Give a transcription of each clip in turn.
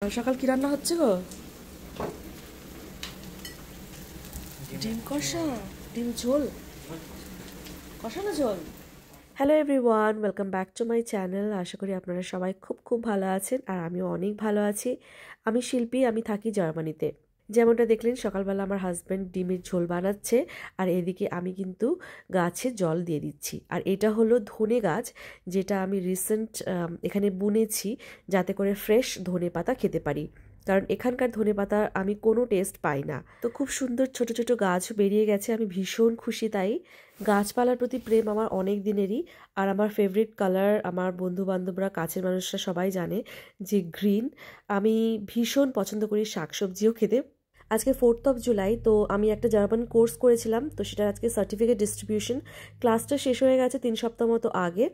সকাল সকাল কি রান্না হচ্ছে গো? ডিম কষা, ডিম ঝোল, কষানো ঝোল। Hello everyone, welcome back to my channel. আশা করি আপনারা সবাই খুব ভালো আছেন আর আমিও অনেক ভালো আছি। আমি শিল্পী, আমি থাকি জার্মানিতে। যেমনটা দেখলেন সকালবেলা আমার হাজব্যান্ড ডিমের ঝোল বানাচ্ছে আর এদিকে আমি কিন্তু গাছে জল দিয়ে দিচ্ছি। আর এটা হলো ধনে গাছ, যেটা আমি রিসেন্ট এখানে বুনেছি যাতে করে ফ্রেশ ধনে পাতা খেতে পারি, কারণ এখানকার ধনেপাতার আমি কোনো টেস্ট পাই না। তো খুব সুন্দর ছোট ছোট গাছ বেরিয়ে গেছে, আমি ভীষণ খুশি। তাই গাছপালার প্রতি প্রেম আমার অনেক দিনেরই। আর আমার ফেভারিট কালার, আমার বন্ধু বান্ধবরা, কাছের মানুষরা সবাই জানে যে গ্রিন। আমি ভীষণ পছন্দ করি শাকসবজিও খেতে। আজকে 4th of July, তো আমি একটা জার্মান কোর্স করেছিলাম, তো সেটা আজকে সার্টিফিকেট ডিস্ট্রিবিউশন। ক্লাসটা শেষ হয়ে গেছে 3 সপ্তাহ মতো আগে।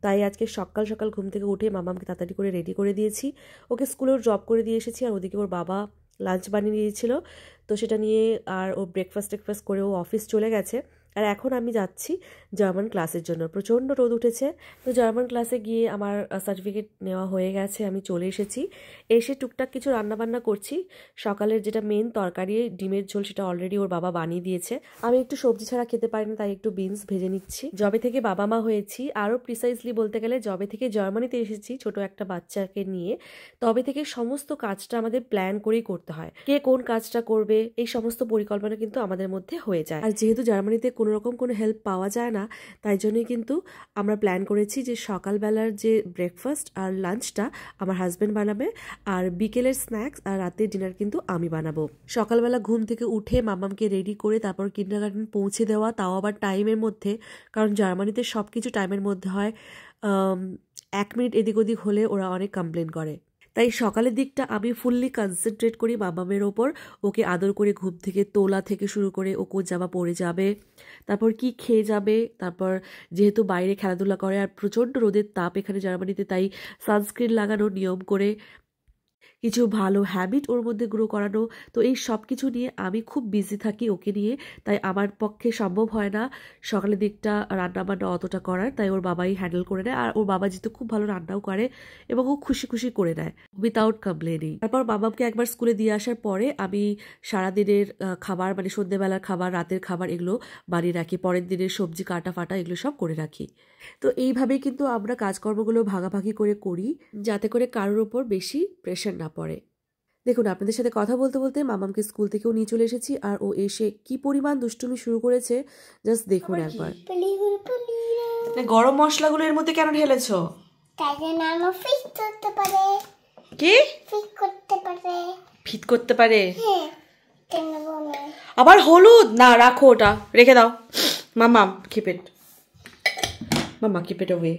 তাই আজকে সকাল সকাল ঘুম থেকে উঠে মামামকে তাড়াতাড়ি করে রেডি করে দিয়েছি, ওকে স্কুলেও ড্রপ করে দিয়ে এসেছি। আর ওদিকে ওর বাবা লাঞ্চ বানিয়ে দিয়েছিল, তো সেটা নিয়ে আর ও ব্রেকফাস্ট করে ও অফিস চলে গেছে। আর এখন আমি যাচ্ছি জার্মান ক্লাসের জন্য। প্রচণ্ড রোদ উঠেছে, তো জার্মান ক্লাসে গিয়ে আমার সার্টিফিকেট নেওয়া হয়ে গেছে, আমি চলে এসেছি। এসে টুকটাক কিছু রান্নাবান্না করছি। সকালের যেটা মেন তরকারি ডিমের ঝোল, সেটা অলরেডি ওর বাবা বানিয়ে দিয়েছে। আমি একটু সবজি ছাড়া খেতে পারি না, তাই একটু বিনস ভেজে নিচ্ছি। যবে থেকে বাবা মা হয়েছি, আরও প্রিসাইজলি বলতে গেলে যবে থেকে জার্মানিতে এসেছি ছোট একটা বাচ্চাকে নিয়ে, তবে থেকে সমস্ত কাজটা আমাদের প্ল্যান করেই করতে হয়। কে কোন কাজটা করবে এই সমস্ত পরিকল্পনা কিন্তু আমাদের মধ্যে হয়ে যায়। আর যেহেতু জার্মানিতে কোনো রকম কোনো হেল্প পাওয়া যায় না, তাই জন্যই কিন্তু আমরা প্ল্যান করেছি যে সকালবেলার যে ব্রেকফাস্ট আর লাঞ্চটা আমার হাজব্যান্ড বানাবে, আর বিকেলের স্ন্যাক্স আর রাতের ডিনার কিন্তু আমি বানাবো। সকালবেলা ঘুম থেকে উঠে মামামকে রেডি করে তারপর কিন্ডারগার্টেন পৌঁছে দেওয়া, তাও আবার টাইমের মধ্যে, কারণ জার্মানিতে সব কিছু টাইমের মধ্যে হয়। 1 মিনিট এদিক ওদিক হলে ওরা অনেক কমপ্লেন করে। তাই সকালের দিকটা আমি ফুললি কনসেন্ট্রেট করি মামামের ওপর। ওকে আদর করে ঘুম থেকে তোলা থেকে শুরু করে ও কোন জামা পরে যাবে, তারপর কি খেয়ে যাবে, তারপর যেহেতু বাইরে খেলাধুলা করে আর প্রচণ্ড রোদের তাপ এখানে জার্মানিতে, তাই সানস্ক্রিন লাগানো নিয়ম করে, কিছু ভালো হ্যাবিট ওর মধ্যে গ্রো করানো। তো এই সব কিছু নিয়ে আমি খুব বিজি থাকি ওকে নিয়ে, তাই আমার পক্ষে সম্ভব হয় না সকালের দিকটা রান্নাবান্না অতটা করার। তাই ওর বাবাই হ্যান্ডেল করে নেয়, আর ওর বাবা যেহেতু খুব ভালো রান্নাও করে এবং ও খুশি করে নেয় উইথাউট কমপ্লেনিং। তারপর বাবাকে একবার স্কুলে দিয়ে আসার পরে আমি সারাদিনের খাবার, মানে সন্ধ্যেবেলার খাবার, রাতের খাবার, এগুলো বানিয়ে রাখি। পরের দিনের সবজি কাটা ফাটা এগুলো সব করে রাখি। তো এইভাবেই কিন্তু আমরা কাজকর্মগুলো ভাগাভাগি করে করি, যাতে করে কারোর ওপর বেশি প্রেশার না পড়ে। দেখুন, আপনাদের সাথে কথা বলতে বলতে মামামকে স্কুল থেকেও নিয়ে চলে এসেছি, আর ও এসে কি পরিমাণ দুষ্টুমি শুরু করেছে জাস্ট দেখুন একবার। গরম মশলাগুলো এর মধ্যে কেন ঢেলেছো? কি ফিট করতে পারে? আবার হলুদ না, রাখো, ওটা রেখে দাও। মামাম keep it, Mama keep it away.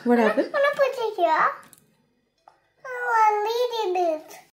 What happened?